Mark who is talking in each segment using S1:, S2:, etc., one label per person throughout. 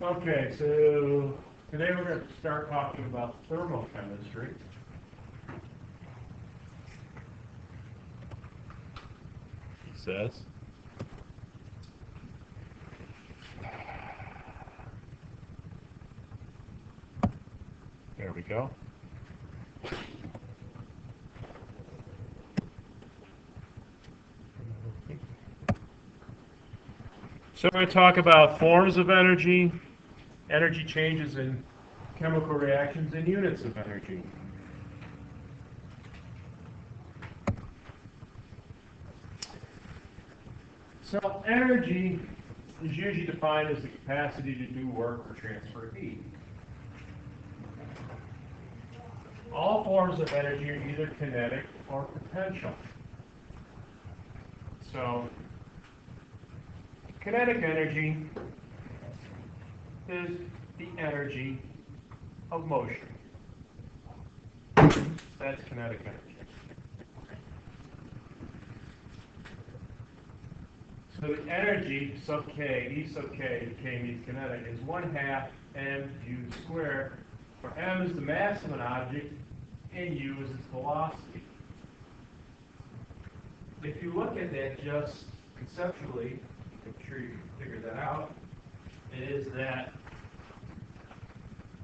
S1: Okay, so today we're going to start talking about thermochemistry. It says. There we go. So we're going to talk about forms of energy, energy changes in chemical reactions, and units of energy. So energy is usually defined as the capacity to do work or transfer heat. All forms of energy are either kinetic or potential. So kinetic energy is the energy of motion. That's kinetic energy. So the energy sub k, E sub k, k means kinetic, is 1/2 mU squared, where m is the mass of an object and u is its velocity. If you look at that just conceptually, I'm sure you can figure that out, is that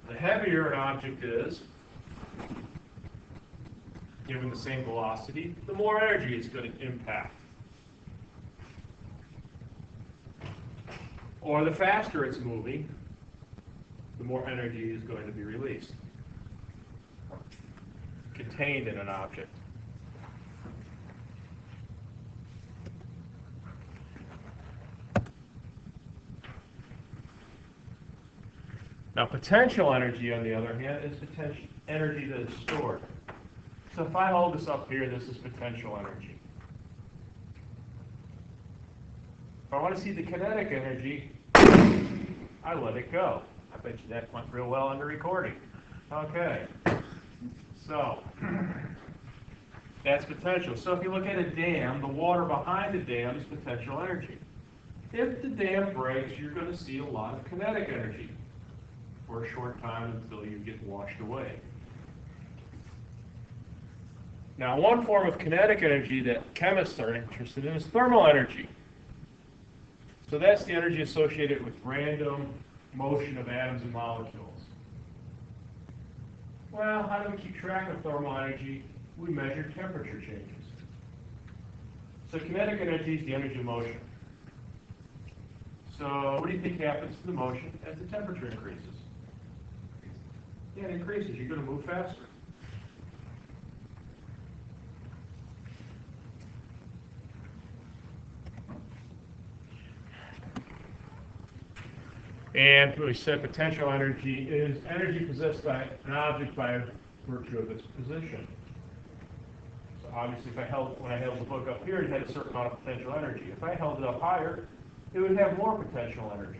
S1: the heavier an object is, given the same velocity, the more energy it's going to impact. Or the faster it's moving, the more energy is going to be released, contained in an object. Now, potential energy, on the other hand, is potential energy that is stored. So if I hold this up here, this is potential energy. If I want to see the kinetic energy, I let it go. I bet you that went real well under recording. Okay. So that's potential. So if you look at a dam, the water behind the dam is potential energy. If the dam breaks, you're going to see a lot of kinetic energy for a short time until you get washed away. Now, one form of kinetic energy that chemists are interested in is thermal energy. So that's the energy associated with random motion of atoms and molecules. Well, how do we keep track of thermal energy? We measure temperature changes. So kinetic energy is the energy of motion. So what do you think happens to the motion as the temperature increases? Yeah, it increases. You're going to move faster. And we said potential energy is energy possessed by an object by virtue of its position. So obviously, when I held the book up here, it had a certain amount of potential energy. If I held it up higher, it would have more potential energy.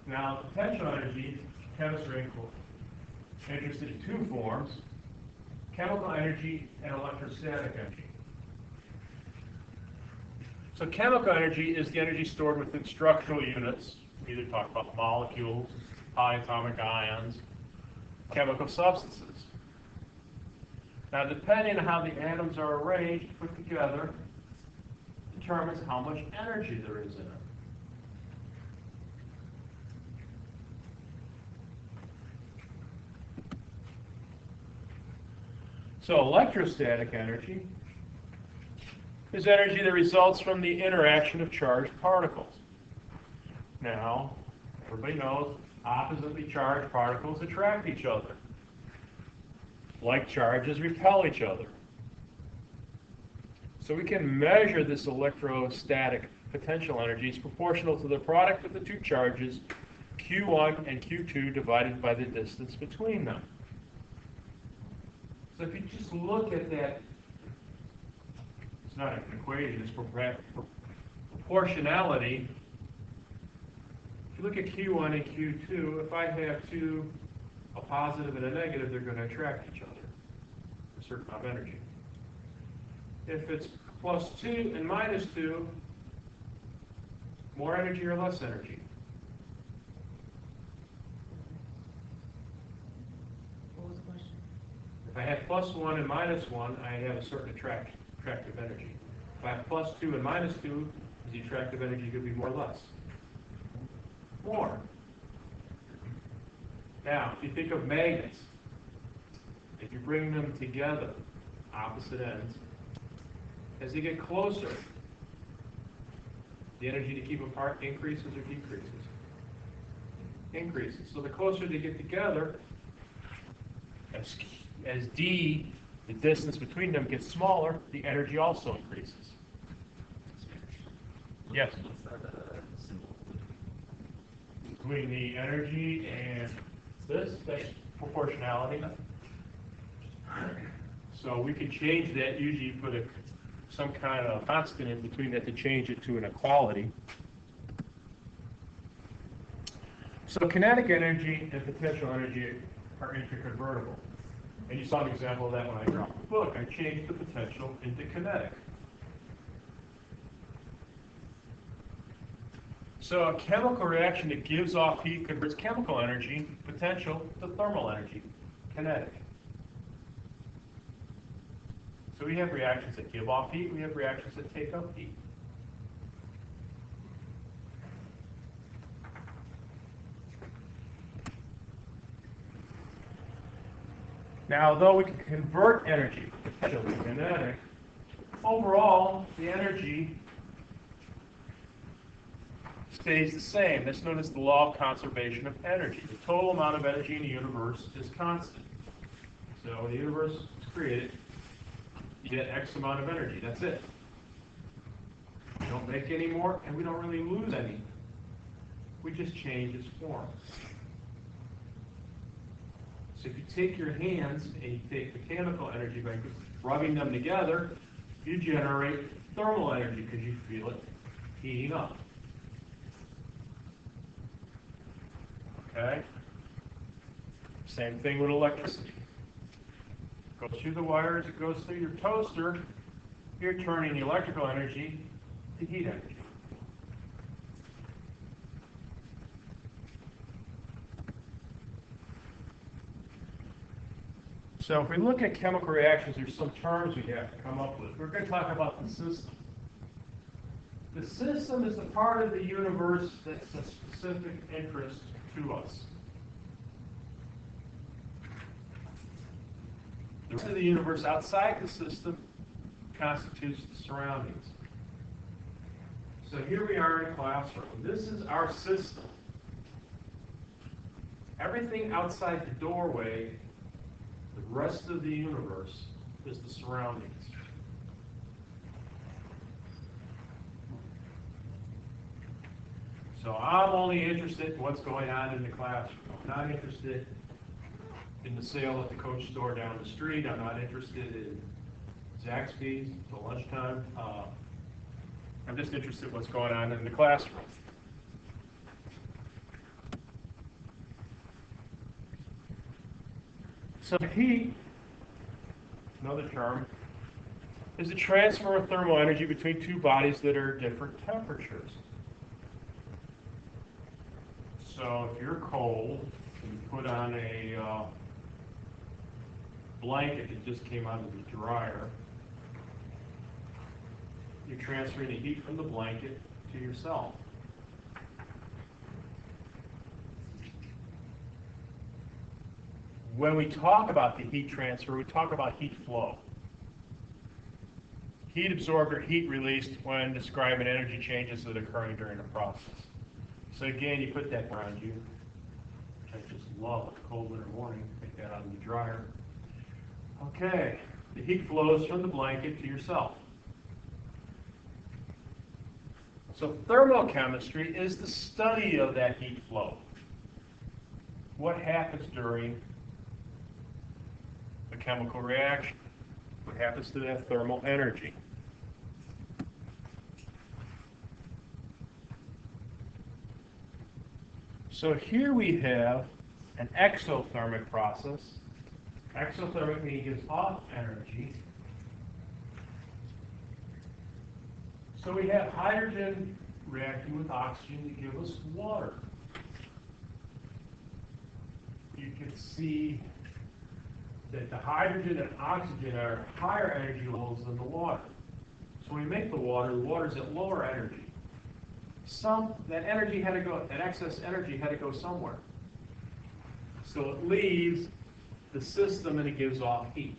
S1: Now, potential energy, chemists are interested in two forms: chemical energy and electrostatic energy. So chemical energy is the energy stored within structural units. We either talk about molecules, polyatomic ions, chemical substances. Now, depending on how the atoms are arranged, put together, determines how much energy there is in it. So electrostatic energy is energy that results from the interaction of charged particles. Now, everybody knows oppositely charged particles attract each other. Like charges repel each other. So we can measure this electrostatic potential energy as proportional to the product of the two charges, Q1 and Q2, divided by the distance between them. So if you just look at that, it's not an equation, it's proportionality. If you look at Q1 and Q2, if I have two, a positive and a negative, they're going to attract each other, a certain amount of energy. If it's +2 and -2, More energy or less energy?
S2: What was the question?
S1: If I have +1 and -1, I have a certain attractive energy. If I have +2 and -2, is the attractive energy going to be more or less? More. Now, if you think of magnets, if you bring them together, opposite ends, as they get closer, the energy to keep them apart increases or decreases? Increases. So the closer they get together, as d, the distance between them, gets smaller, the energy also increases. Yes? Between the energy and this, that's proportionality. So we could change that. Usually you put some kind of constant in between that to change it to an equality. So kinetic energy and potential energy are interconvertible. And you saw an example of that when I dropped the book. I changed the potential into kinetic. So a chemical reaction that gives off heat converts chemical energy, potential, to thermal energy, kinetic. So we have reactions that give off heat, we have reactions that take up heat. Now, although we can convert energy, potential to kinetic, overall, the energy stays the same. That's known as the law of conservation of energy. The total amount of energy in the universe is constant. So when the universe is created, you get X amount of energy. That's it. We don't make any more, and we don't really lose any. We just change its form. So if you take your hands and you take mechanical energy by rubbing them together, you generate thermal energy because you feel it heating up. Okay? Same thing with electricity. It goes through the wires, it goes through your toaster. You're turning the electrical energy to heat energy. So if we look at chemical reactions, there's some terms we have to come up with. We're going to talk about the system. The system is a part of the universe that's of specific interest to us. The rest of the universe outside the system constitutes the surroundings. So here we are in a classroom. This is our system. Everything outside the doorway, the rest of the universe, is the surroundings. So I'm only interested in what's going on in the classroom. I'm not interested in the sale at the Coach store down the street. I'm not interested in Zaxby's till lunchtime. I'm just interested in what's going on in the classroom. So heat, another term, is the transfer of thermal energy between two bodies that are different temperatures. So if you're cold, and you put on a blanket that just came out of the dryer, you're transferring the heat from the blanket to yourself. When we talk about the heat transfer, we talk about heat flow. Heat absorbed or heat released when describing energy changes that are occurring during the process. So again, you put that around you, which I just love with a cold winter morning. Take that out of the dryer. Okay, the heat flows from the blanket to yourself. So thermochemistry is the study of that heat flow. What happens during a chemical reaction? What happens to that thermal energy? So here we have an exothermic process. Exothermic means it gives off energy. So we have hydrogen reacting with oxygen to give us water. You can see that the hydrogen and oxygen are higher energy levels than the water. So when we make the water's at lower energy. That energy had to go, that excess energy had to go somewhere. So it leaves the system and it gives off heat.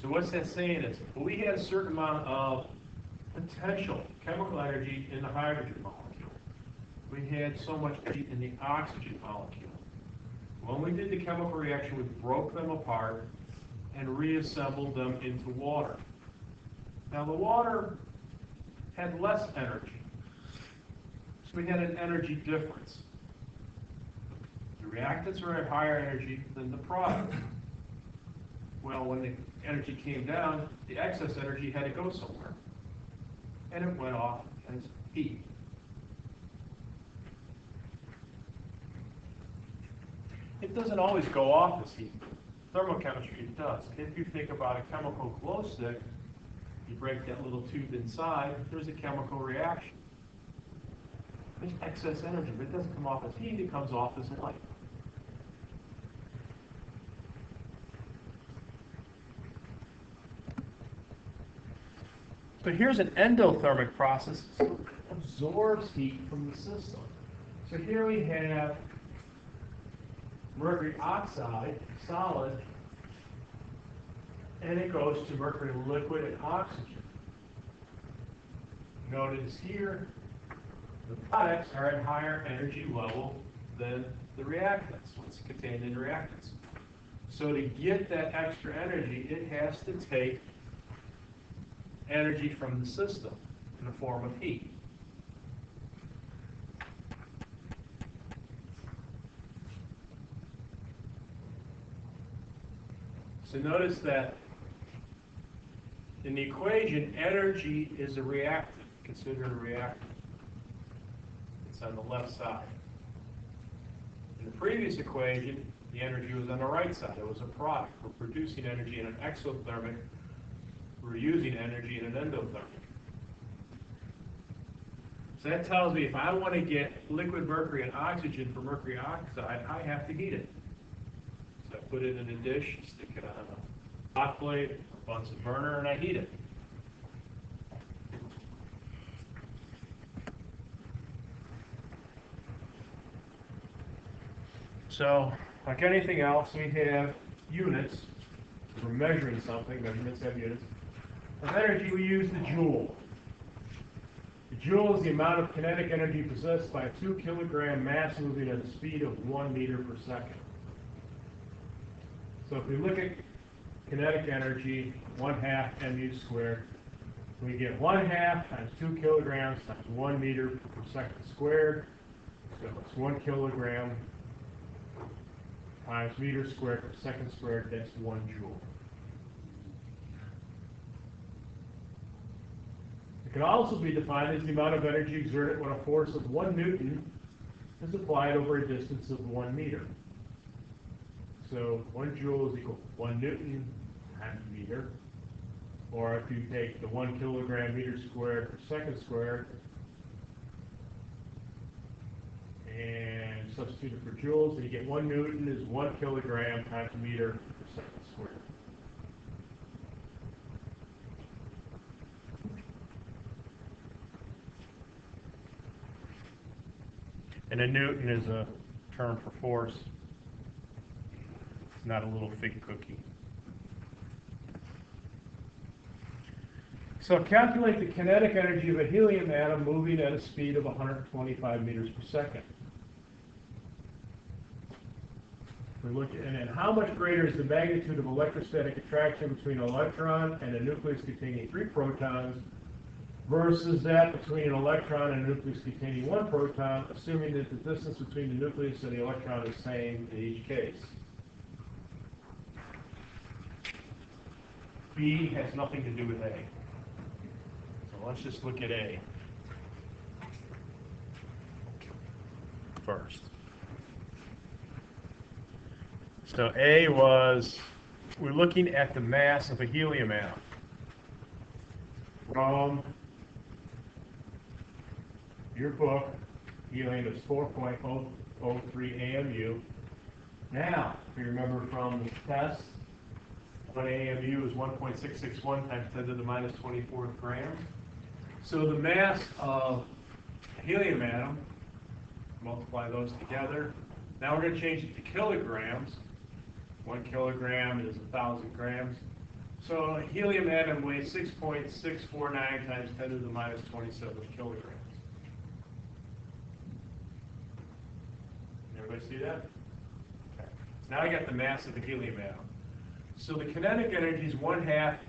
S1: So what's that saying is, well, we had a certain amount of potential chemical energy in the hydrogen molecule. We had so much heat in the oxygen molecule. When we did the chemical reaction, we broke them apart and reassembled them into water. Now the water had less energy, so we had an energy difference. The reactants are at higher energy than the product. Well, when the energy came down, the excess energy had to go somewhere, and it went off as heat. It doesn't always go off as heat. Thermochemistry, it does. If you think about a chemical glow stick, you break that little tube inside, there's a chemical reaction. There's excess energy, but it doesn't come off as heat, it comes off as light. So here's an endothermic process. It absorbs heat from the system. So here we have mercury oxide, solid, and it goes to mercury liquid and oxygen. Notice here, the products are at higher energy level than the reactants, what's contained in the reactants. So to get that extra energy, it has to take energy from the system in the form of heat. So notice that in the equation, energy is a reactant, considered a reactant. It's on the left side. In the previous equation, the energy was on the right side. It was a product. We're producing energy in an exothermic. We're using energy in an endothermic. So that tells me if I want to get liquid mercury and oxygen for mercury oxide, I have to heat it. So I put it in a dish, stick it on a hot plate, a Bunsen burner, and I heat it. So, like anything else, we have units. We're measuring something. Measurements have units. Of energy, we use the joule. The joule is the amount of kinetic energy possessed by a 2 kilogram mass moving at a speed of 1 meter per second. So if we look at kinetic energy, 1/2 mu squared, we get 1/2 times 2 kilograms times 1 meter per second squared. So it's 1 kilogram times meter squared per second squared, that's 1 joule. It can also be defined as the amount of energy exerted when a force of 1 Newton is applied over a distance of 1 meter. So 1 joule is equal to 1 Newton times meter. Or if you take the 1 kilogram meter squared per second squared and substitute it for joules, and you get 1 Newton is 1 kilogram times meter per second squared. And a Newton is a term for force. It's not a little fig cookie. So calculate the kinetic energy of a helium atom moving at a speed of 125 meters per second. We look at, and then how much greater is the magnitude of electrostatic attraction between an electron and a nucleus containing 3 protons versus that between an electron and a nucleus containing 1 proton, assuming that the distance between the nucleus and the electron is the same in each case. B has nothing to do with A. So let's just look at A first. So A was, we're looking at the mass of a helium atom. From your book, helium is 4.003 AMU. Now, if you remember from the test, 1 AMU is 1.661 times 10 to the minus 24th grams. So the mass of a helium atom, multiply those together. Now we're going to change it to kilograms. 1 kilogram is 1,000 grams. So a helium atom weighs 6.649 times 10 to the minus 27 kilograms. Everybody see that? Okay. Now I got the mass of the helium atom. So the kinetic energy is 1/2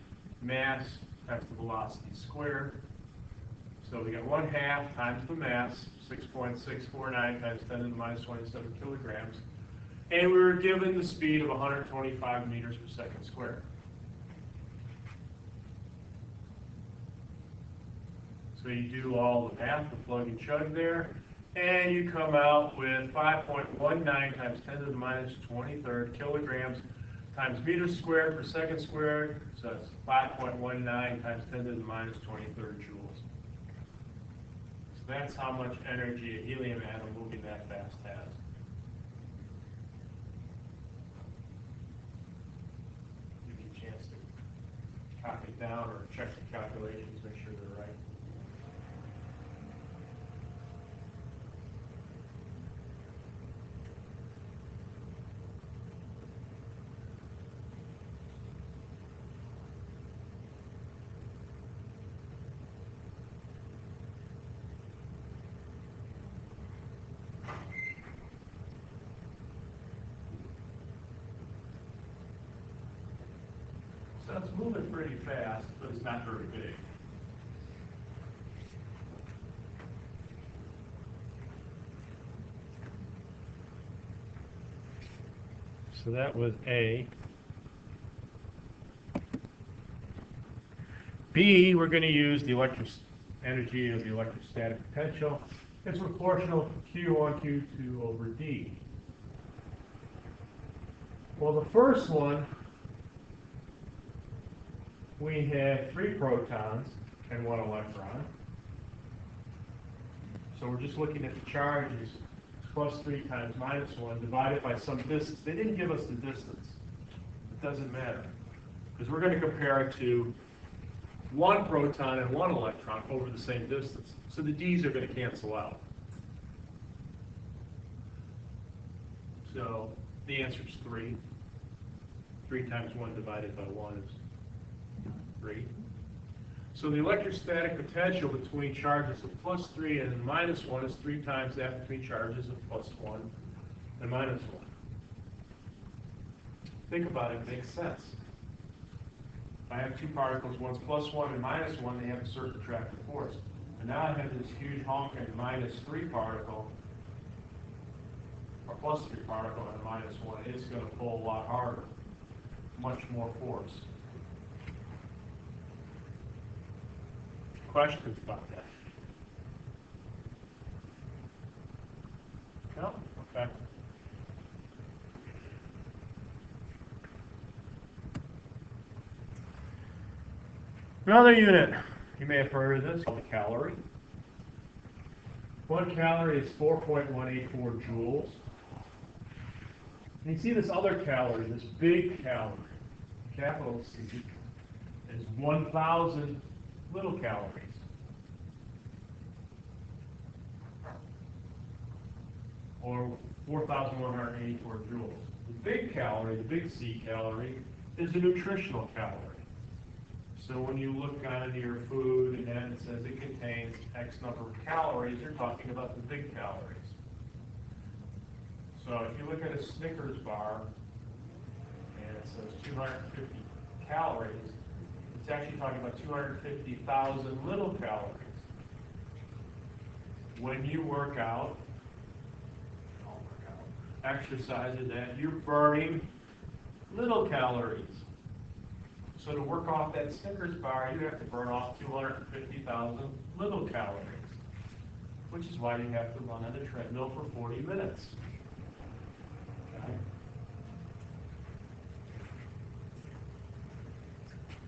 S1: mass times the velocity squared. So we got 1/2 times the mass, 6.649 times 10 to the minus 27 kilograms. And we were given the speed of 125 meters per second squared. So you do all the math, the plug and chug there, and you come out with 5.19 times 10 to the minus 23rd kilograms times meters squared per second squared. So that's 5.19 times 10 to the minus 23rd joules. So that's how much energy a helium atom moving that fast has. Give you a chance to copy it down or check the calculations, make sure they're right. So it's moving pretty fast, but it's not very big. So that was A. B, we're going to use the energy of the electrostatic potential. It's proportional to Q1, Q2 over D. Well, the first one, we had 3 protons and 1 electron. So we're just looking at the charges, plus 3 times minus 1 divided by some distance. They didn't give us the distance. It doesn't matter, because we're going to compare it to 1 proton and 1 electron over the same distance. So the D's are going to cancel out. So the answer is 3. 3 times 1 divided by 1 is 3. So the electrostatic potential between charges of plus 3 and minus 1 is 3 times that between charges of plus 1 and minus 1. Think about it, it makes sense. If I have 2 particles, one's plus 1 and minus 1, they have a certain attractive force. And now I have this huge honking minus 3 particle, or plus 3 particle and minus 1. It's going to pull a lot harder, much more force. Questions about that? No? Okay. Another unit, you may have heard of this, called a calorie. 1 calorie is 4.184 joules. And you see this other calorie, this big calorie, capital C, is 1,000 little calories. Or 4,184 joules. The big calorie, the big C calorie, is a nutritional calorie. So when you look on your food and then it says it contains X number of calories, you're talking about the big calories. So if you look at a Snickers bar and it says 250 calories, it's actually talking about 250,000 little calories. When you work out, exercise and that, you're burning little calories. So to work off that Snickers bar, you have to burn off 250,000 little calories, which is why you have to run on a treadmill for 40 minutes. Okay?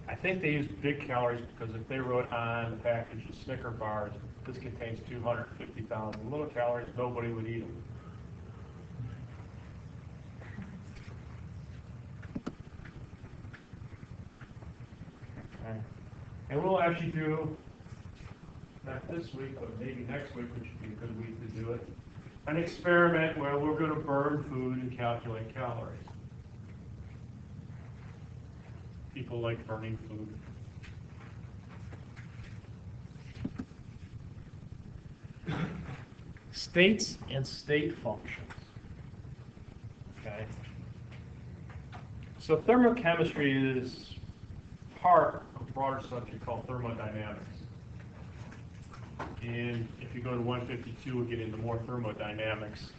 S1: I think they use big calories because if they wrote on the package of Snicker bars, this contains 250,000 little calories, nobody would eat them. Okay. And we'll actually do, not this week, but maybe next week, which would be a good week to do it, an experiment where we're going to burn food and calculate calories. People like burning food. States and state functions. Okay. So thermochemistry is part of a broader subject called thermodynamics. And if you go to 152, we'll get into more thermodynamics,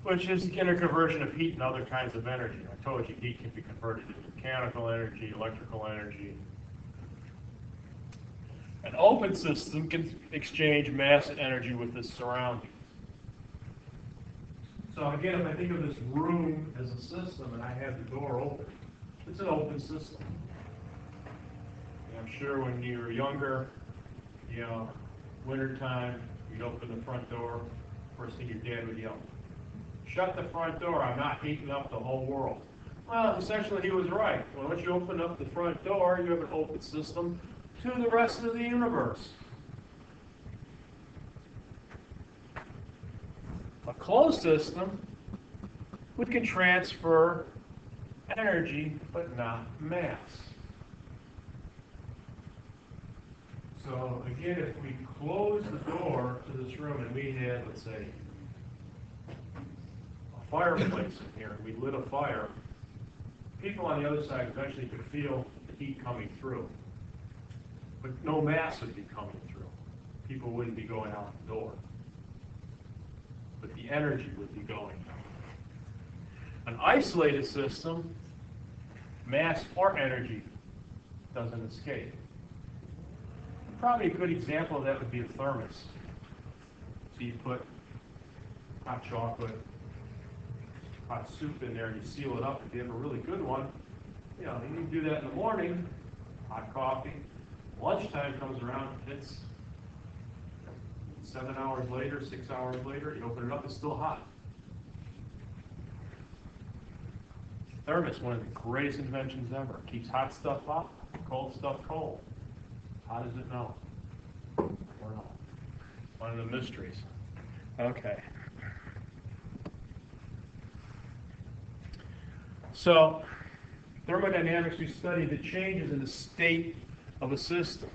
S1: which is the interconversion of heat and other kinds of energy. I told you heat can be converted into mechanical energy, electrical energy. An open system can exchange mass and energy with its surroundings. So again, if I think of this room as a system and I have the door open, it's an open system. And I'm sure when you were younger, you know, wintertime, you'd open the front door, first thing your dad would yell, "Shut the front door, I'm not heating up the whole world." Well, essentially he was right. Well, once you open up the front door, you have an open system to the rest of the universe. A closed system can transfer energy, but not mass. So again, if we close the door to this room and we had, let's say, a fireplace in here, and we lit a fire, people on the other side eventually could feel the heat coming through. But no mass would be coming through. People wouldn't be going out the door. But the energy would be going out. An isolated system, mass or energy doesn't escape. Probably a good example of that would be a thermos. So you put hot chocolate, hot soup in there, and you seal it up. If you have a really good one, you know, you can do that in the morning, hot coffee. Lunchtime comes around, it's 7 hours later, 6 hours later, you open it up, it's still hot. Thermos, one of the greatest inventions ever. It keeps hot stuff hot, cold stuff cold. How does it know? I don't know. One of the mysteries. Okay. So, thermodynamics, we study the changes in the state of a system.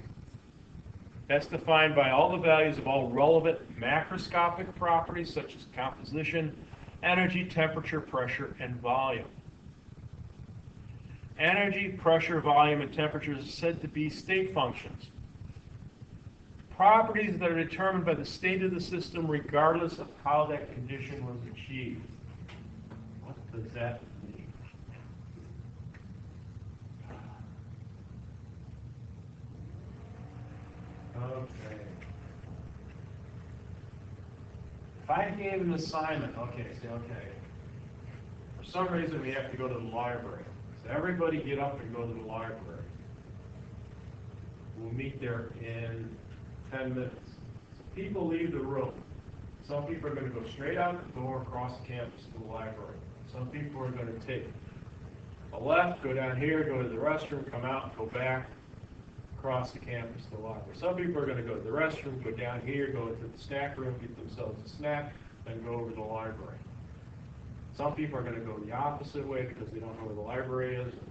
S1: That's defined by all the values of all relevant macroscopic properties such as composition, energy, temperature, pressure, and volume. Energy, pressure, volume, and temperature are said to be state functions. Properties that are determined by the state of the system regardless of how that condition was achieved. What does that mean? Okay. If I gave an assignment, okay. For some reason we have to go to the library. So everybody get up and go to the library. We'll meet there in 10 minutes. So people leave the room. Some people are going to go straight out the door across the campus to the library. Some people are going to take a left, go down here, go to the restroom, come out, go back across the campus to the library. Some people are going to go to the restroom, go down here, go into the snack room, get themselves a snack, then go over to the library. Some people are going to go the opposite way because they don't know where the library is, and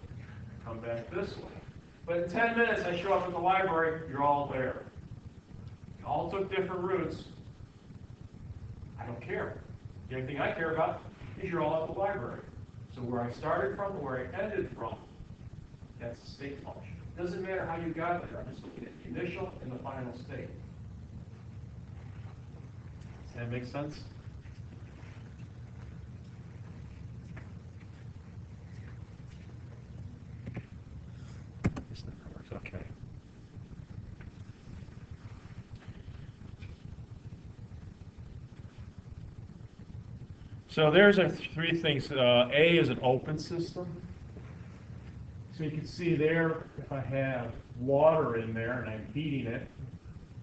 S1: come back this way. But in 10 minutes, I show up at the library, you're all there. You all took different routes. I don't care. The only thing I care about is you're all at the library. So where I started from and where I ended from, that's the state function. It doesn't matter how you got there. I'm just looking at the initial and the final state. Does that make sense? Okay. So there's our three things. A is an open system. So you can see there, if I have water in there and I'm heating it,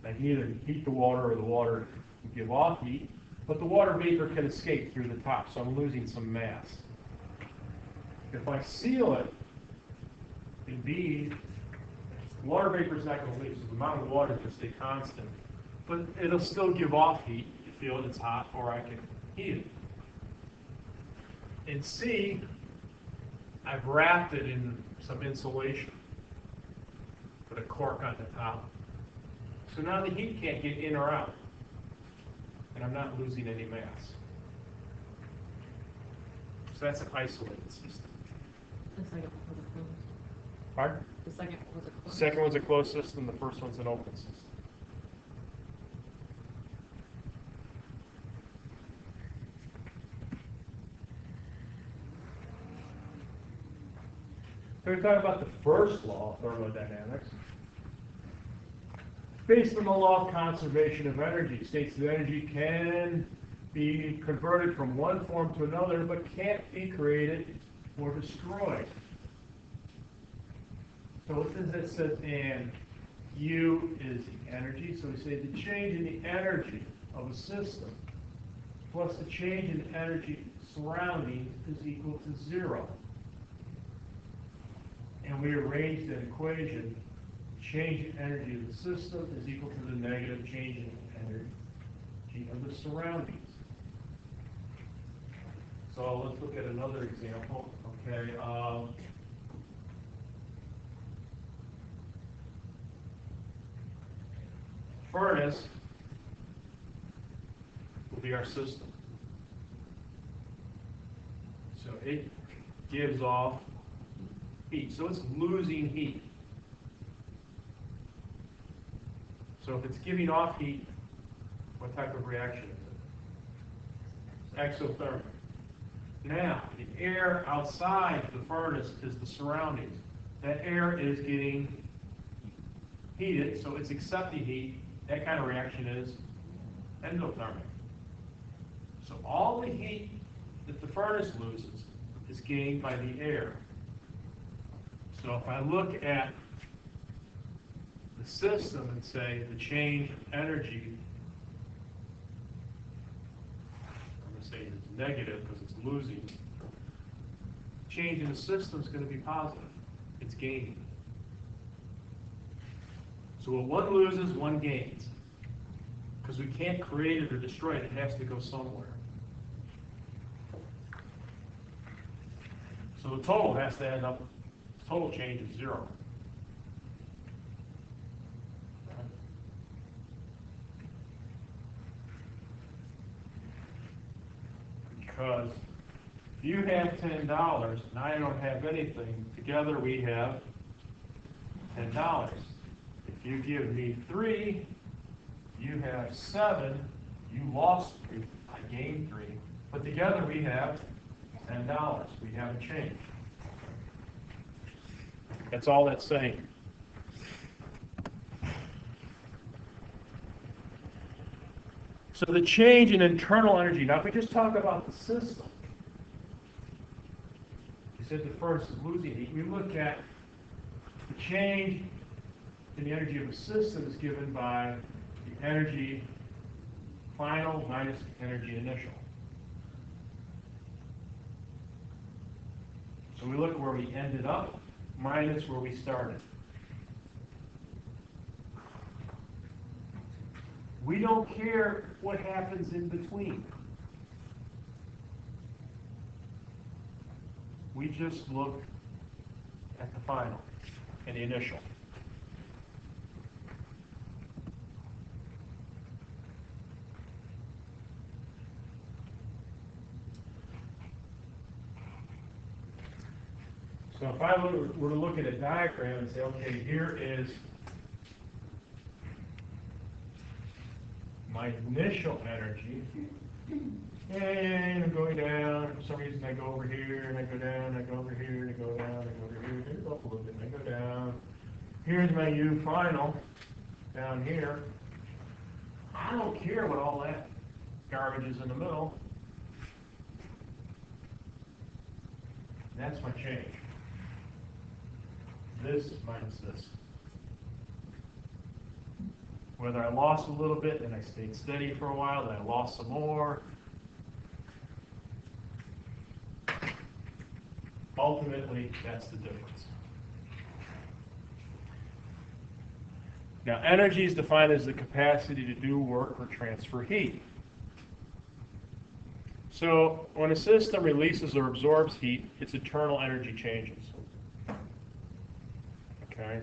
S1: I can either heat the water or the water will give off heat, but the water vapor can escape through the top, so I'm losing some mass. If I seal it in B, water vapor is not going to leave, so the amount of water is going to stay constant, but it'll still give off heat. You feel it, it's hot, or I can heat it. In C, I've wrapped it in some insulation, put a cork on the top. So now the heat can't get in or out, and I'm not losing any mass. So that's an isolated system.
S2: The second one was a closed.
S1: Pardon?
S2: The second one was a
S1: The
S2: closed.
S1: second one's a closed system, the first one's an open system. So we talk about the first law of thermodynamics. Based on the law of conservation of energy, states that energy can be converted from one form to another, but can't be created or destroyed. So what does it say? And U is the energy. So we say the change in the energy of a system plus the change in energy surroundings is equal to 0. And we arrange that equation. Change in energy of the system is equal to the negative change in energy of the surroundings. So let's look at another example. Okay. Furnace will be our system. So it gives off heat. So it's losing heat. So if it's giving off heat, what type of reaction is it? Exothermic. Now, the air outside the furnace is the surroundings. That air is getting heated, so it's accepting heat. That kind of reaction is endothermic. So all the heat that the furnace loses is gained by the air. So if I look at the system and say the change in energy, I'm going to say it's negative because it's losing. Change in the system is going to be positive. It's gaining. So what one loses, one gains. Because we can't create it or destroy it. It has to go somewhere. So the total has to end up, total change is 0. Because if you have $10 and I don't have anything, together we have $10. If you give me 3, you have 7, you lost 3, I gained 3, but together we have $10. We have a change. That's all that's saying. So the change in internal energy, now if we just talk about the system, you said the first is losing heat. We look at the change in the energy of a system is given by the energy final minus the energy initial. So we look where we ended up minus where we started. We don't care what happens in between. We just look at the final and the initial. So if I were to look at a diagram and say, okay, here is my initial energy, and I'm going down. For some reason, I go over here, and I go down, I go over here, and I go down, I go over here, and I go up a little bit, and I go down. Here's my U final down here. I don't care what all that garbage is in the middle. That's my change. this minus this. Whether I lost a little bit and I stayed steady for a while, then I lost some more. Ultimately, that's the difference. Now, energy is defined as the capacity to do work or transfer heat. So, when a system releases or absorbs heat, its internal energy changes. Okay?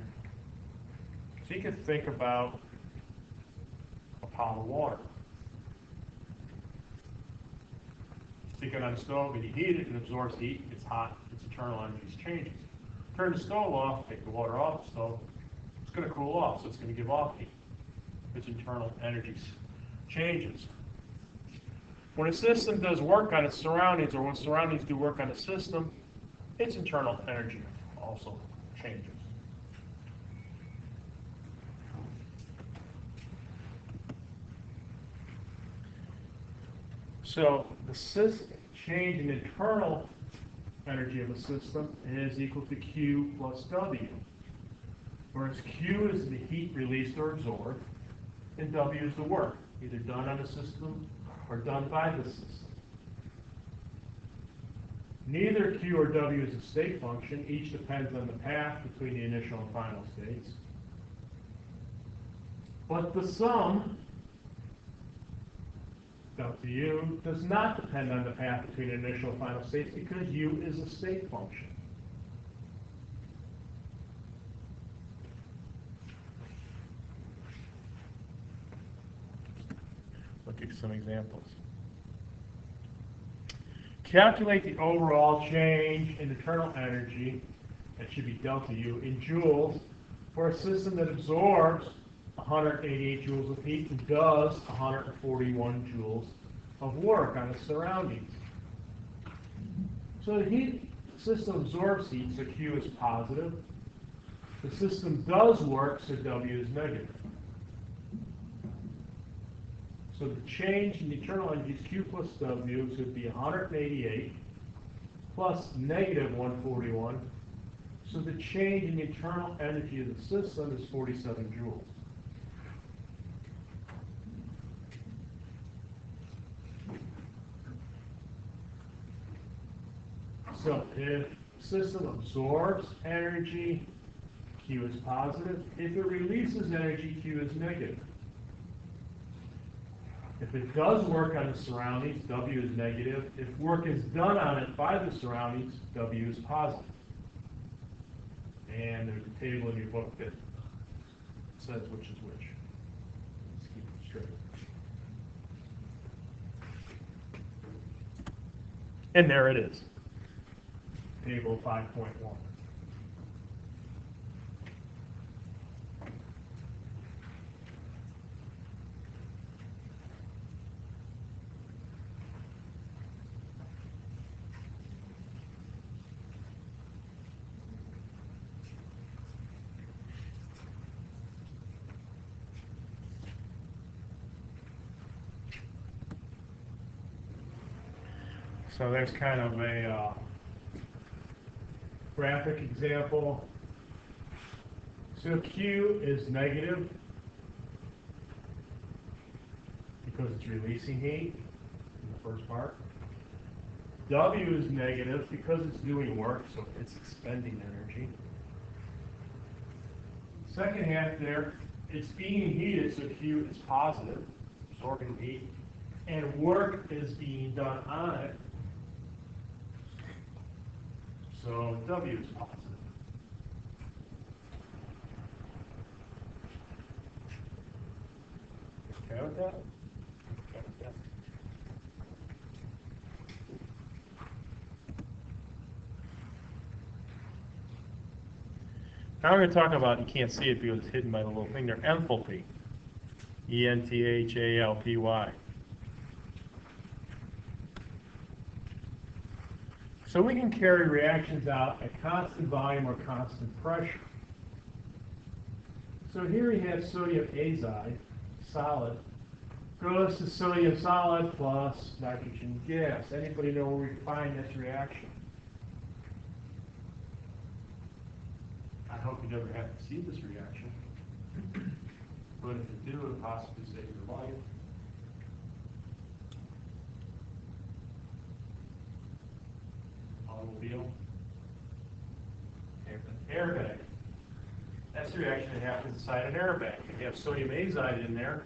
S1: So you can think about a pot of water. Stick it on a stove and you heat it, it absorbs heat, it's hot, its internal energy changes. Turn the stove off, take the water off the stove, it's going to cool off, so it's going to give off heat. Its internal energy changes. When a system does work on its surroundings, or when surroundings do work on a system, its internal energy also changes. So the change in internal energy of a system is equal to Q plus W, whereas Q is the heat released or absorbed, and W is the work, either done on the system or done by the system. Neither Q or W is a state function. Each depends on the path between the initial and final states. But the sum, delta U, does not depend on the path between the initial and final states because U is a state function. Look at some examples. Calculate the overall change in internal energy, that should be delta U, in joules for a system that absorbs 188 joules of heat and does 141 joules of work on its surroundings. So the heat system absorbs heat, so Q is positive. The system does work, so W is negative. So the change in the internal energy is Q plus W, so it would be 188 plus negative 141. So the change in the internal energy of the system is 47 joules. So if the system absorbs energy, Q is positive. If it releases energy, Q is negative. If it does work on the surroundings, W is negative. If work is done on it by the surroundings, W is positive. And there's a table in your book that says which is which. Let's keep it straight. And there it is. Table 5.1. So there's kind of a graphic example. So Q is negative because it's releasing heat in the first part. W is negative because it's doing work, so it's expending energy. Second half there, it's being heated, so Q is positive, absorbing heat, and work is being done on it. So W is positive. Okay with that? Okay with that. Now we're going to talk about, you can't see it because it's hidden by the little thing there, enthalpy. E-N-T-H-A-L-P-Y. So we can carry reactions out at constant volume or constant pressure. So here we have sodium azide, solid, goes to sodium solid plus nitrogen gas. Anybody know where we find this reaction? I hope you never have to see this reaction. But if you do, it'll possibly save your life. Automobile. Airbag. That's the reaction that happens inside an airbag. You have sodium azide in there,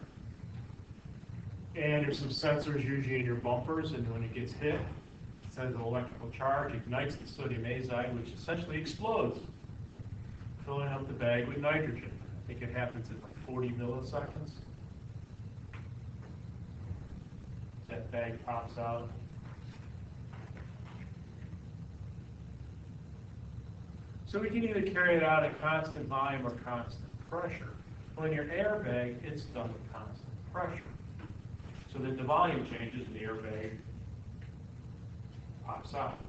S1: and there's some sensors usually in your bumpers, and when it gets hit, it sends an electrical charge, ignites the sodium azide, which essentially explodes, filling up the bag with nitrogen. I think it happens in like 40 milliseconds. That bag pops out. So we can either carry it out at constant volume or constant pressure. When your airbag, it's done with constant pressure. So that the volume changes and the airbag pops out,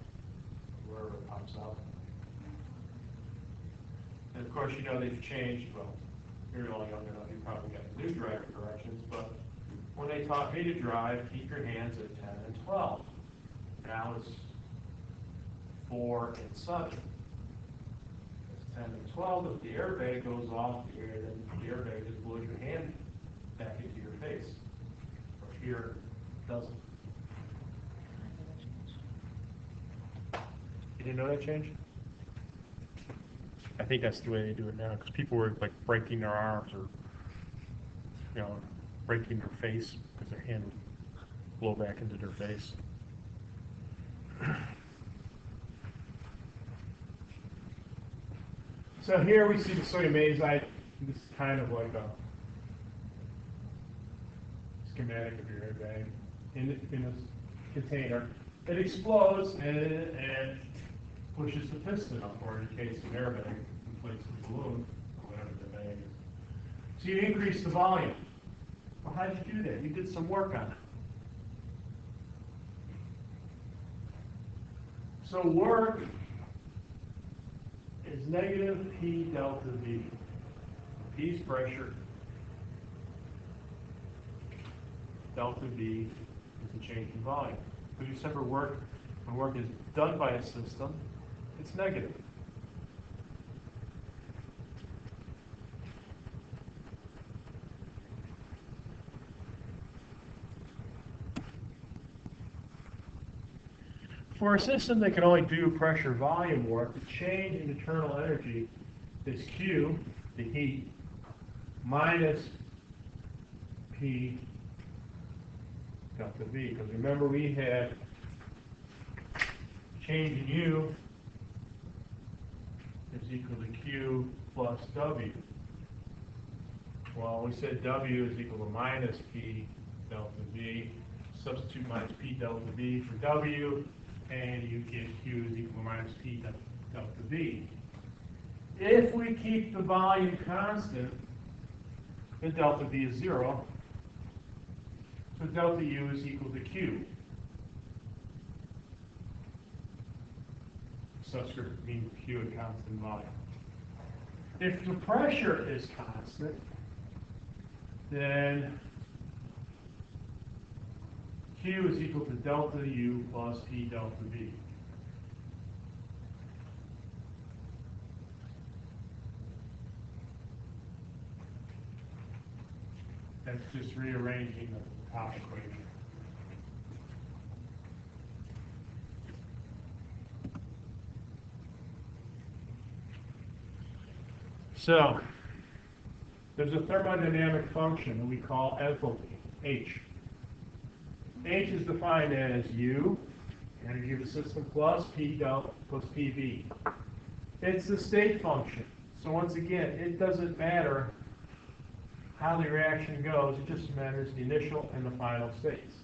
S1: wherever it pops out. And of course, you know they've changed. Well, you're all young enough, you probably got the new driver corrections, but when they taught me to drive, keep your hands at 10 and 12. Now it's 4 and 7. 10 and 12, if the airbag goes off, then the airbag just blows your hand back into your face. Or here, it doesn't. You didn't know that changed? I think that's the way they do it now, because people were like breaking their arms or, you know, breaking their face because their hand would blow back into their face. So here we see the sodium azide. This is kind of like a schematic of your airbag in a container. It explodes and pushes the piston up, or in the case of an airbag, inflates the balloon, or whatever the bag is. So you increase the volume. Well, how did you do that? You did some work on it. So work is negative P delta V. P is pressure. Delta V is the change in volume. Because you remember work, when work is done by a system, it's negative. For a system that can only do pressure volume work, the change in internal energy is Q, the heat, minus P delta V. Because remember we had change in U is equal to Q plus W. Well, we said W is equal to minus P delta V. Substitute minus P delta V for W, and you get Q is equal to minus P delta V. If we keep the volume constant, then delta V is 0. So delta U is equal to Q. Subscript means Q at constant volume. If the pressure is constant, then Q is equal to delta U plus P delta V. That's just rearranging the top equation. So, there's a thermodynamic function that we call enthalpy, H. H is defined as U, energy of the system, plus P delta plus PV. It's the state function. So once again, it doesn't matter how the reaction goes, it just matters the initial and the final states.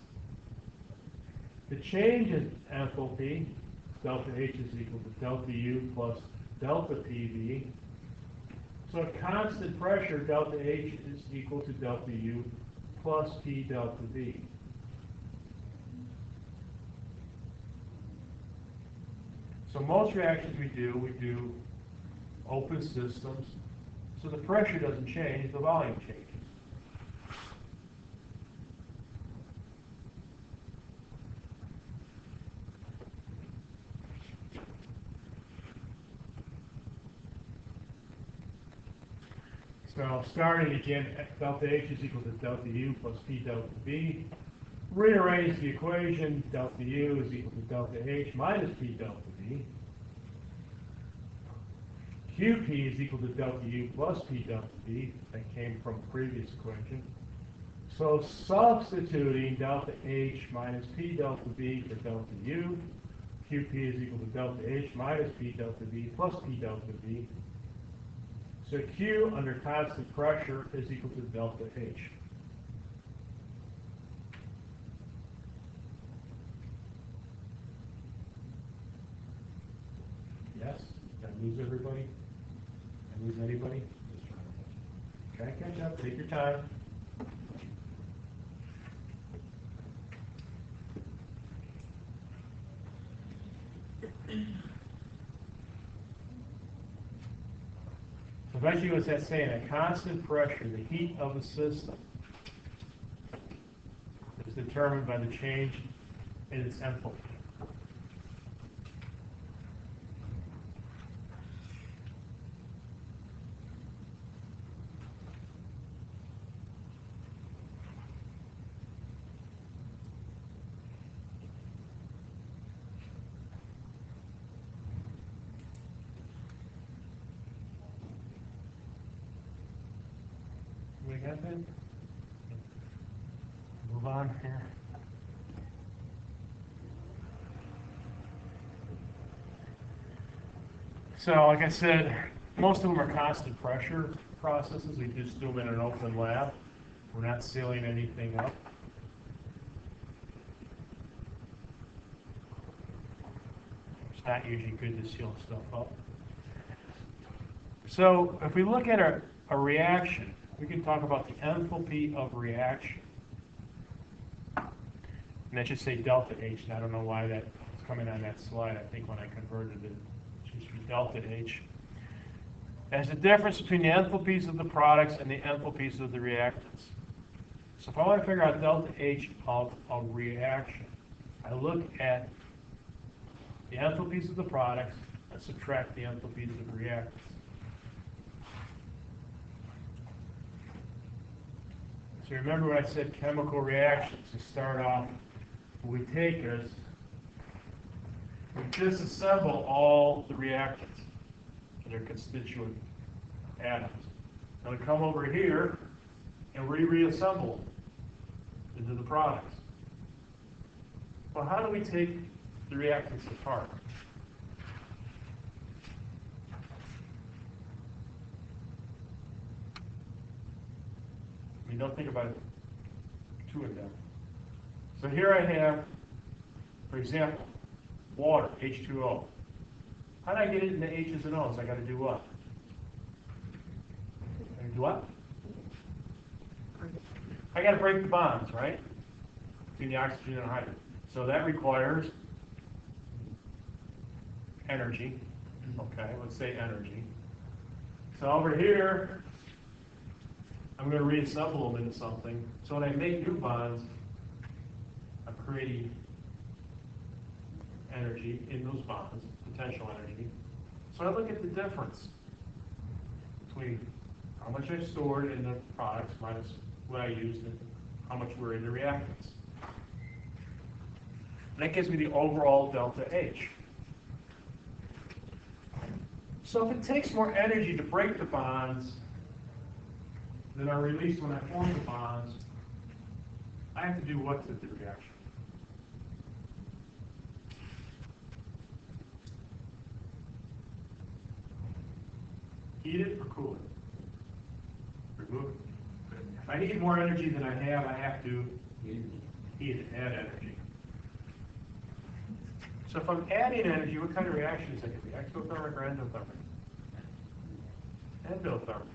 S1: The change in enthalpy, delta H is equal to delta U plus delta PV. So at constant pressure, delta H is equal to delta U plus P delta V. So most reactions we do open systems, so the pressure doesn't change, the volume changes. So starting again, delta H is equal to delta U plus P delta V. Rearrange the equation, delta U is equal to delta H minus P delta V. QP is equal to delta U plus P delta V. That came from the previous equation. So substituting delta H minus P delta V for delta U, QP is equal to delta H minus P delta V plus P delta V. So Q under constant pressure is equal to delta H. Yes? Did I lose everybody? Did I lose anybody? Try to catch up. Take your time. So basically what's that saying? At constant pressure, the heat of a system is determined by the change in its enthalpy. We got that? Move on here. So, like I said, most of them are constant pressure processes. We just do them in an open lab. We're not sealing anything up. It's not usually good to seal stuff up. So, if we look at a reaction, we can talk about the enthalpy of reaction. And that should say delta H, and I don't know why that's coming on that slide. I think when I converted it, it should be delta H. There's a difference between the enthalpies of the products and the enthalpies of the reactants. So if I want to figure out delta H of a reaction, I look at the enthalpies of the products and subtract the enthalpies of the reactants. So remember what I said, chemical reactions, to start off, what we take is, we disassemble all the reactants and their constituent atoms. And we come over here and we reassemble into the products. Well, how do we take the reactants apart? I mean, don't think about it too in depth. So here I have, for example, water, H2O. How do I get it into H's and O's? I got to do what? I got to do what? I got to break the bonds, right? Between the oxygen and hydrogen. So that requires energy. Okay, let's say energy. So over here, I'm going to reassemble them into something. So when I make new bonds, I'm creating energy in those bonds, potential energy. So I look at the difference between how much I stored in the products minus what I used and how much were in the reactants. And that gives me the overall delta H. So if it takes more energy to break the bonds than are released when I form the bonds, I have to do what to the reaction? Heat it or cool it? Remove it. If I need more energy than I have to heat it, add energy. So if I'm adding energy, what kind of reaction is that going to be? Exothermic or endothermic? Endothermic.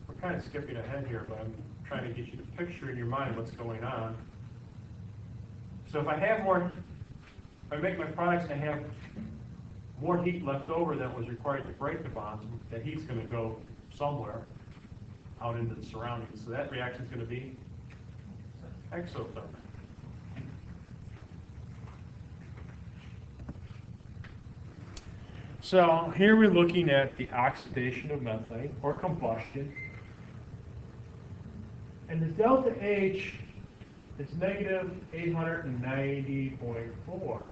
S1: We're kind of skipping ahead here, but I'm trying to get you to picture in your mind what's going on. So if I have more, if I make my products and I have more heat left over than was required to break the bonds, that heat's going to go somewhere out into the surroundings. So that reaction is going to be exothermic. So here we're looking at the oxidation of methane, or combustion, And the delta H is negative 890.4.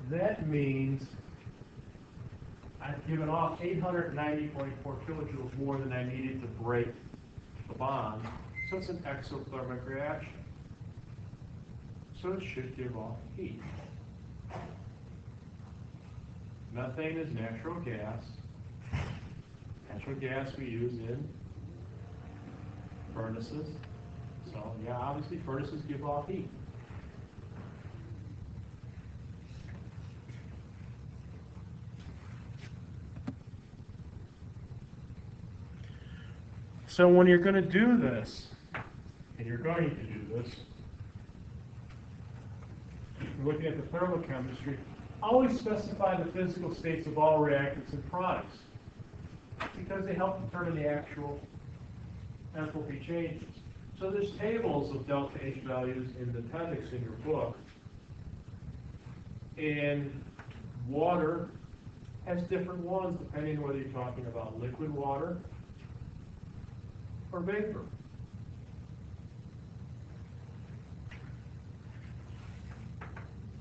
S1: That means I've given off 890.4 kilojoules more than I needed to break the bond, so it's an exothermic reaction. So it should give off heat. Methane is natural gas. Natural gas we use in furnaces. So yeah, obviously furnaces give off heat. So when you're going to do this, and you're going to do this, looking at the thermochemistry, always specify the physical states of all reactants and products, because they help determine the actual enthalpy changes. So there's tables of delta H values in the appendix in your book, and water has different ones depending on whether you're talking about liquid water or vapor.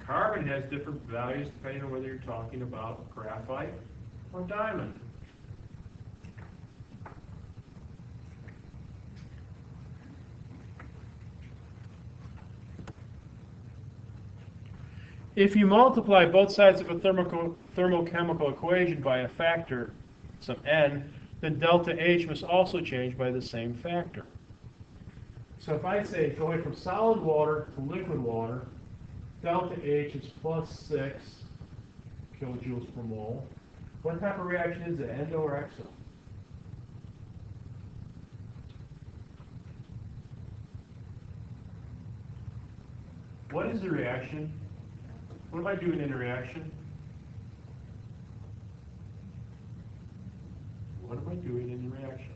S1: Carbon has different values depending on whether you're talking about graphite or diamond. If you multiply both sides of a thermochemical equation by a factor, some n, then delta H must also change by the same factor. So if I say going from solid water to liquid water, delta H is plus 6 kilojoules per mole. What type of reaction is it, endo or exo? What is the reaction? What am I doing in the reaction? What am I doing in the reaction?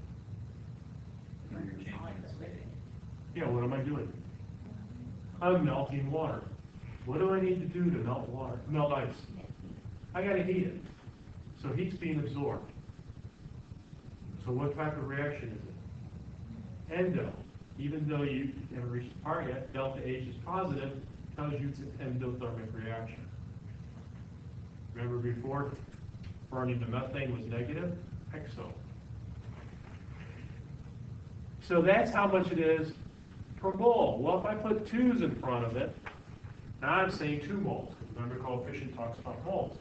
S1: Yeah, what am I doing? I'm melting water. What do I need to do to melt water? Melt ice. I got to heat it. So heat's being absorbed. So what type of reaction is it? Endo. Even though you haven't reached the part yet, delta H is positive, tells you it's an endothermic reaction. Remember before, burning the methane was negative? Exo. So that's how much it is per mole. Well, if I put 2's in front of it, now I'm saying 2 moles. Remember, coefficient talks about moles.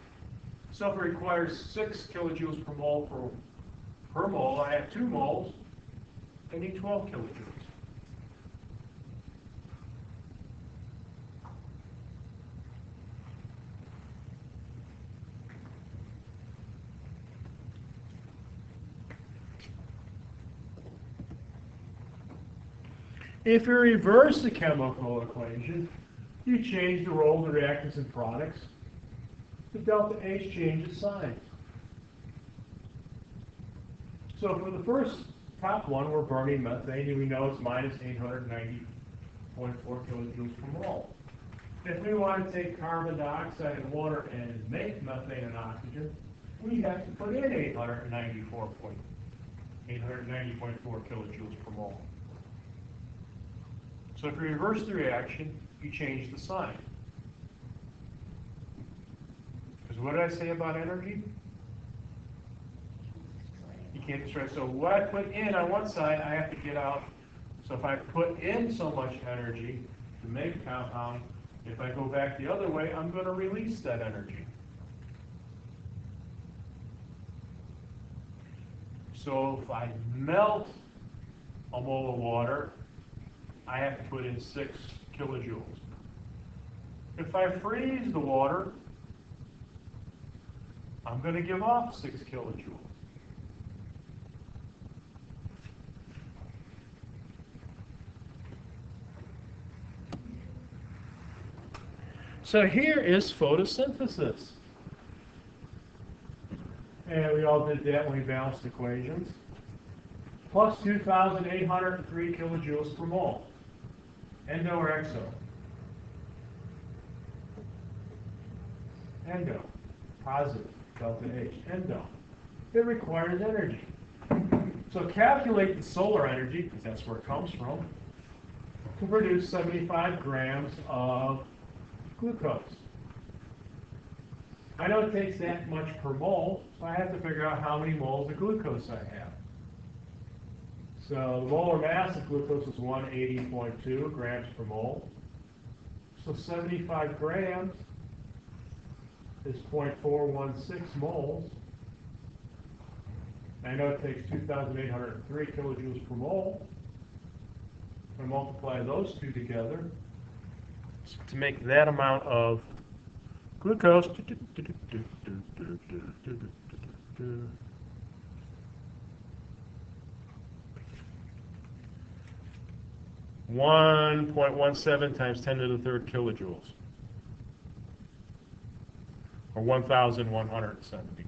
S1: So if it requires 6 kilojoules per mole per mole, I have 2 moles, I need 12 kilojoules. If you reverse the chemical equation, you change the role of the reactants and products. The delta H changes sign. So for the first top one, we're burning methane, and we know it's minus 890.4 kilojoules per mole. If we want to take carbon dioxide and water and make methane and oxygen, we have to put in 890.4 kilojoules per mole. So if you reverse the reaction, you change the sign. Because what did I say about energy? You can't destroy. So what I put in on one side, I have to get out. So if I put in so much energy to make a compound, if I go back the other way, I'm going to release that energy. So if I melt a mole of water, I have to put in 6 kilojoules. If I freeze the water, I'm going to give off 6 kilojoules. So here is photosynthesis. And we all did that when we balanced equations. Plus 2,803 kilojoules per mole. Endo or exo? Endo. Positive. Delta H. Endo. it requires energy. So calculate the solar energy, because that's where it comes from, to produce 75 grams of glucose. I know it takes that much per mole, so I have to figure out how many moles of glucose I have. So the molar mass of glucose is 180.2 grams per mole. So 75 grams is 0.416 moles. I know it takes 2,803 kilojoules per mole. I multiply those two together to make that amount of glucose. 1.17 times 10 to the third kilojoules, or 1,170.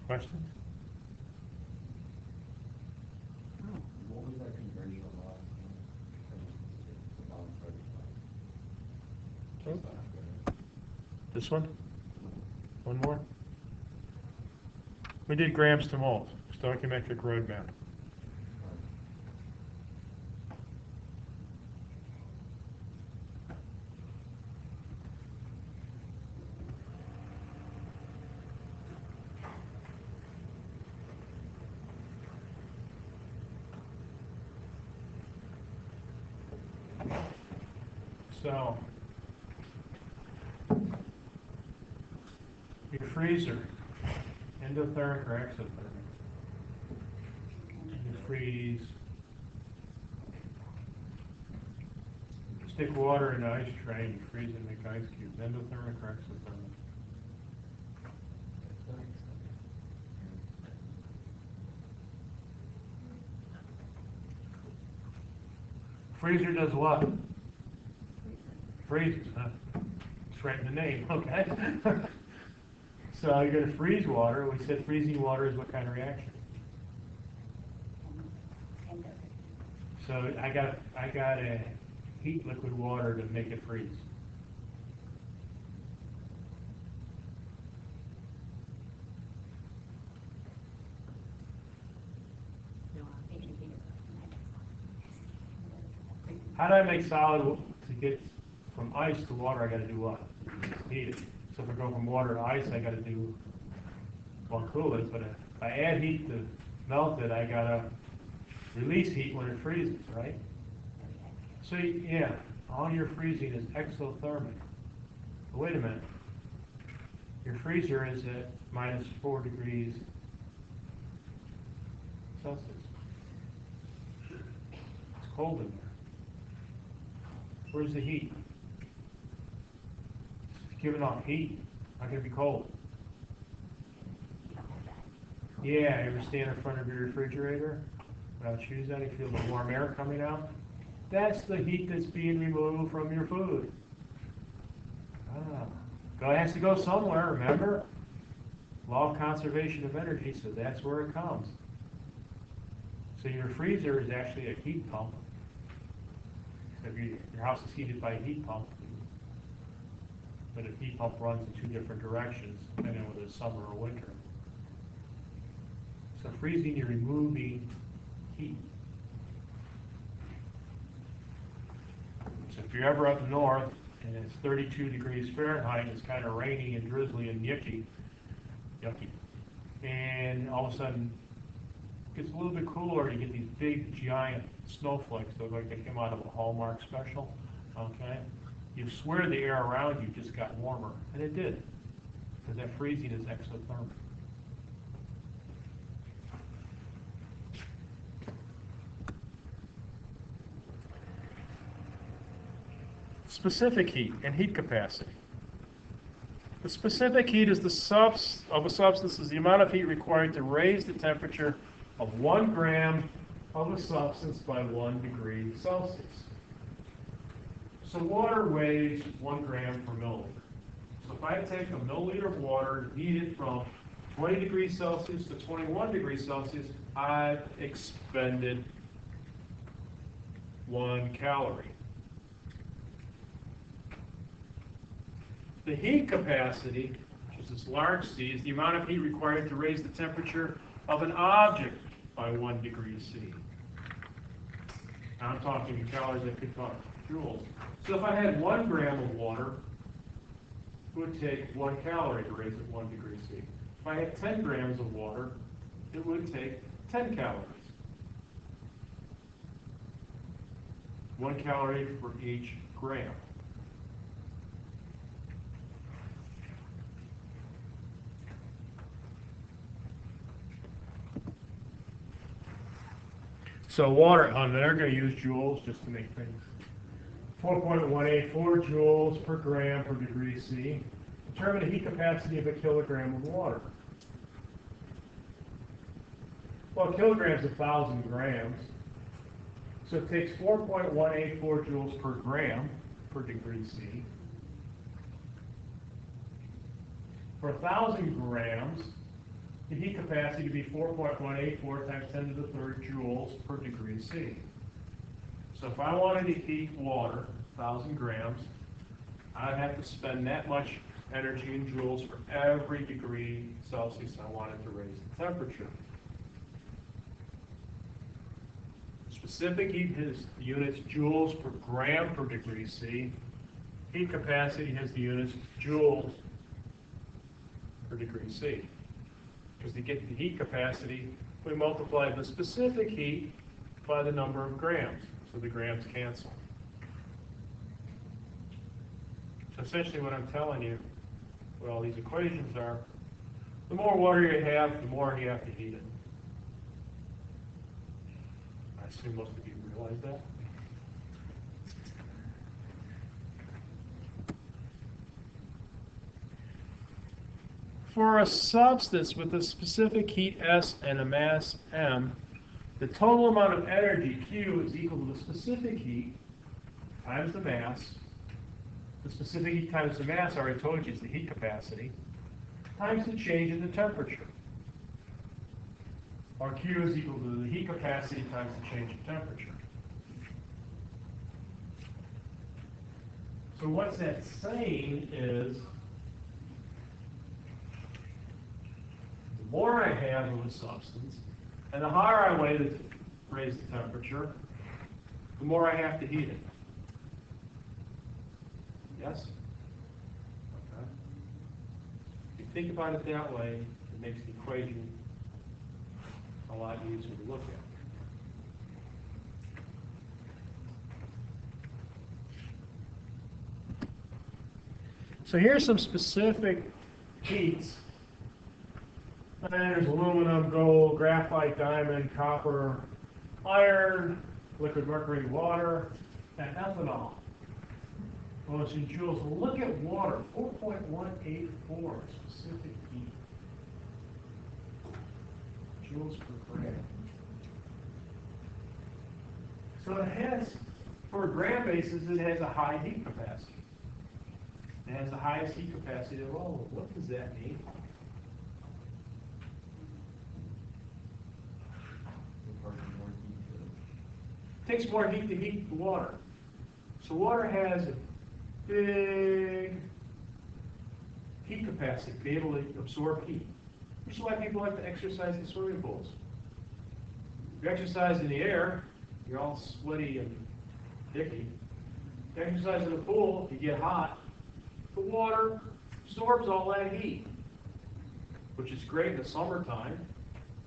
S1: Questions?
S3: What was that conversion loss?
S1: This one? One more? We did grams to moles, stoichiometric roadmap. So, your freezer, endothermic or exothermic? You freeze, stick water in an ice tray and you freeze it and make ice cubes, endothermic or exothermic? Freezer does what? Freezes, huh? It's right in the name, okay? So you're going to freeze water. We said freezing water is what kind of reaction? So I got to heat liquid water to make it freeze. How do I make solid to get from ice to water? I got to do what? Heat it. So if I go from water to ice, I got to do, well, cool it. But if I add heat to melt it, I got to release heat when it freezes, right? So yeah, all your freezing is exothermic. But wait a minute. Your freezer is at -4 degrees Celsius. It's cold in there. Where's the heat? It's giving off heat. Not going to be cold. Yeah, you ever stand in front of your refrigerator without shoes on? You feel the warm air coming out? That's the heat that's being removed from your food. It has to go somewhere, remember? Law of conservation of energy, so that's where it comes. So your freezer is actually a heat pump. So if your house is heated by a heat pump, but a heat pump runs in 2 different directions, depending on whether it's summer or winter. So freezing, you're removing heat. So if you're ever up north and it's 32 degrees Fahrenheit, it's kind of rainy and drizzly and yucky, and all of a sudden it gets a little bit cooler, you get these big giant snowflakes that look like they came out of a Hallmark special, okay? You swear the air around you just got warmer, and it did, because that freezing is exothermic. Specific heat and heat capacity. The specific heat is the substance is the amount of heat required to raise the temperature of 1 gram of a substance by 1 degree Celsius. So water weighs 1 gram per milliliter. So if I take a milliliter of water and heat it from 20 degrees Celsius to 21 degrees Celsius, I've expended 1 calorie. The heat capacity, which is this large C, is the amount of heat required to raise the temperature of an object by 1 degree C. Now I'm talking in calories, I could talk joules. So if I had 1 gram of water, it would take 1 calorie to raise it 1 degree C. If I had 10 grams of water, it would take 10 calories. 1 calorie for each gram. So water, they're going to use joules just to make things. 4.184 joules per gram per degree C. Determine the heat capacity of a kilogram of water. Well, a kilogram is 1,000 grams. So it takes 4.184 joules per gram per degree C. For 1,000 grams, the heat capacity would be 4.184 times 10 to the third joules per degree C. So if I wanted to heat water, 1,000 grams, I'd have to spend that much energy in joules for every degree Celsius I wanted to raise the temperature. Specific heat has the units joules per gram per degree C. Heat capacity has the units joules per degree C. Because to get the heat capacity, we multiply the specific heat by the number of grams, so the grams cancel. So essentially what I'm telling you, what all these equations are, the more water you have, the more you have to heat it. I assume most of you realize that. For a substance with a specific heat S and a mass M, the total amount of energy, Q, is equal to the specific heat times the mass. The specific heat times the mass, I already told you, is the heat capacity, times the change in the temperature. Or Q is equal to the heat capacity times the change in temperature. So what's that saying is, the more I have of a substance, and the higher I weigh to raise the temperature, the more I have to heat it. Yes? Okay. If you think about it that way, it makes the equation a lot easier to look at. So here's some specific heats. And there's aluminum, gold, graphite, diamond, copper, iron, liquid mercury, water, and ethanol. Well, it's in joules. Well, look at water, 4.184 specific heat. Joules per gram. So it has, for a gram basis, it has a high heat capacity. It has the highest heat capacity of all. What does that mean? It takes more heat to heat the water. So water has a big heat capacity to be able to absorb heat. Which is why people like to exercise in swimming pools. If you exercise in the air, you're all sweaty and dicky. If you exercise in a pool, you get hot. The water absorbs all that heat, which is great in the summertime.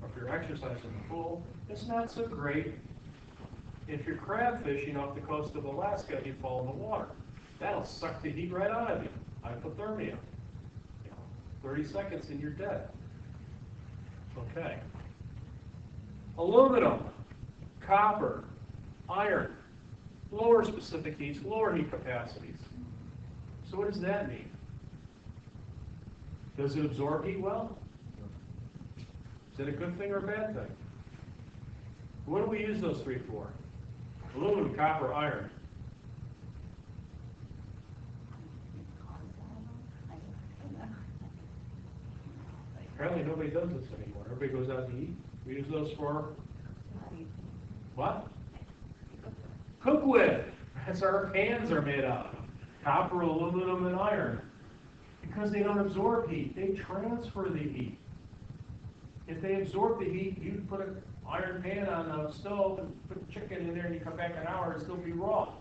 S1: Or if you're exercising in the pool, it's not so great if you're crab fishing off the coast of Alaska and you fall in the water. That'll suck the heat right out of you. Hypothermia. 30 seconds and you're dead. Okay. Aluminum, copper, iron, lower specific heats, lower heat capacities. So what does that mean? Does it absorb heat well? Is it a good thing or a bad thing? What do we use those three for? Aluminum, copper, iron. Apparently nobody does this anymore. Everybody goes out to eat. We use those for what? Cook with. That's what our pans are made out of. Copper, aluminum, and iron. Because they don't absorb heat, they transfer the heat. If they absorb the heat, you put an iron pan on the stove and put the chicken in there and you come back an hour and still be raw.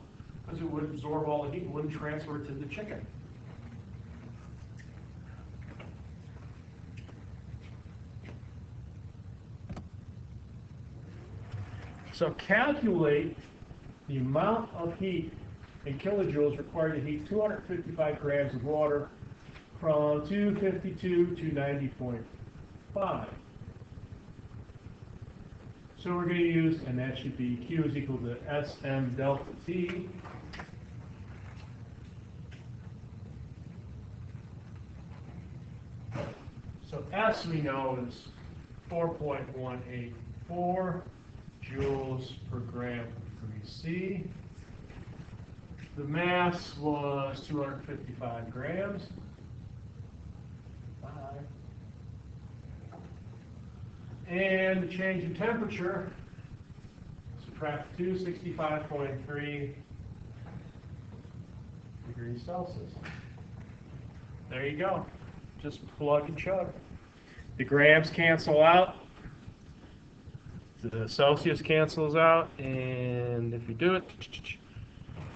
S1: Because it would absorb all the heat, wouldn't transfer to the chicken. So calculate the amount of heat in kilojoules required to heat 255 grams of water from 252 to 90.5. So we're going to use, and that should be Q is equal to SM delta T. So S we know is 4.184 joules per gram per C. The mass was 255 grams. And the change in temperature, subtract 265.3 degrees Celsius. There you go. Just plug and chug. The grams cancel out. The Celsius cancels out. And if you do it,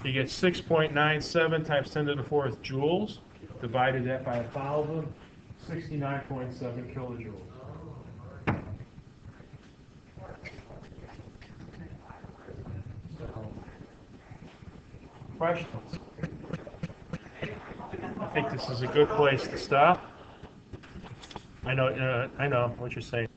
S1: you get 6.97 times 10 to the 4th joules. Divided that by 1,000, 69.7 kilojoules. Questions? I think this is a good place to stop. I know what you're saying.